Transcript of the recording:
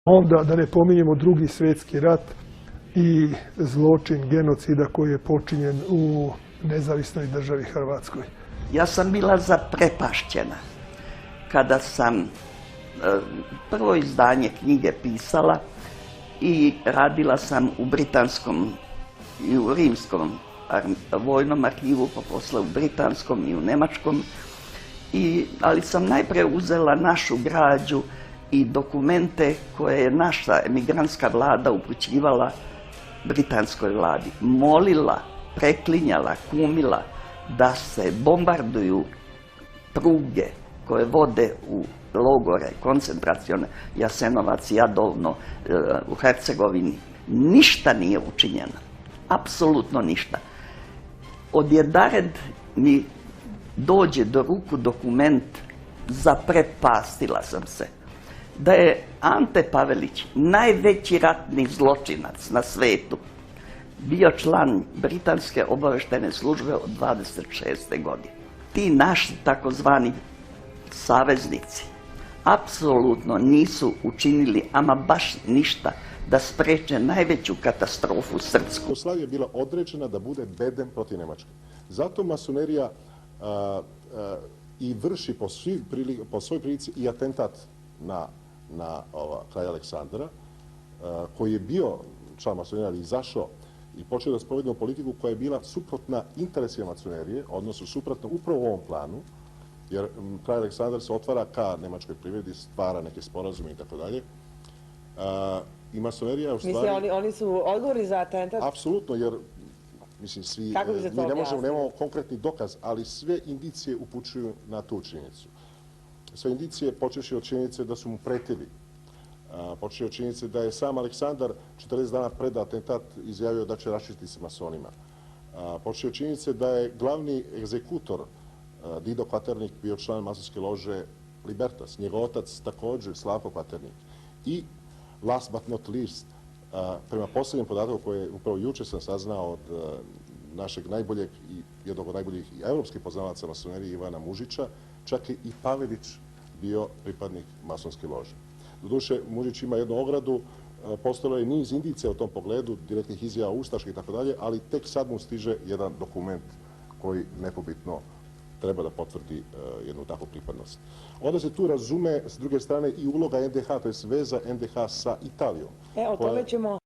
Onda da ne pominjemo Drugi svjetski rat i zločin genocida koji je počinjen u nezavisnoj državi Hrvatskoj. Ja sam bila zaprepašćena kada sam prvo izdanje knjige pisala i radila sam u britanskom i u rimskom vojnom arhivu, pa posle u britanskom i u njemačkom. Ali sam najprije uzela našu građu i dokumente koje je naša emigrantska vlada upućivala britanskoj vladi. Molila, preklinjala, kumila da se bombarduju pruge koje vode u logore koncentracione, Jasenovac, Jadovno, u Hercegovini. Ništa nije učinjeno. Apsolutno ništa. Odjedared mi dođe do ruku dokument, zaprepastila sam se, da je Ante Pavelić, najveći ratni zločinac na svetu, bio član britanske obavještajne službe od 26. godine. Ti naši takozvani saveznici apsolutno nisu učinili ama baš ništa da spreče najveću katastrofu srpsku. Jugoslavija je bila određena da bude bedem protiv Njemačke. Zato masonerija i vrši po svoj prilici i atentat na kralja Aleksandra, koji je bio član masonerija, ali izašao i počeo da sprovedemo politiku koja je bila suprotna interesima masonerije, odnosno suprotno upravo u ovom planu, jer kralj Aleksandar se otvara ka nemačkoj privredi, stvara neke sporazume i tako dalje. I masonerija u stvari... Mislim, oni su odgovorni za atentat? Apsolutno, jer mislim, svi, mi ne možemo, nemamo konkretni dokaz, ali sve indicije upućuju na tu činjenicu. Sve indicije počeši od činjenice da su mu pretili. Počeši od činjenice da je sam Aleksandar 40 dana pred atentat izjavio da će raščistiti se masonima. Počeši od činjenice da je glavni egzekutor Dido Kvaternik bio član masonske lože Libertas. Njegov otac također, Slavko Kvaternik. I last but not least, prema posljednjem podatku koje upravo juče sam saznao od našeg najboljeg i jednog od najboljih evropskih poznavaca masonerije Ivana Mužića, čak je i Pavelić bio pripadnik masonske lože. Doduše, Mužić ima jednu ogradu, postojalo je niz indicija u tom pogledu, direktnih izjava ustaških i tako dalje, ali tek sad mu stiže jedan dokument koji nepobitno treba da potvrdi jednu takvu pripadnost. Onda se tu razume, s druge strane, i uloga NDH, to je veza NDH sa Italijom. O tome ćemo...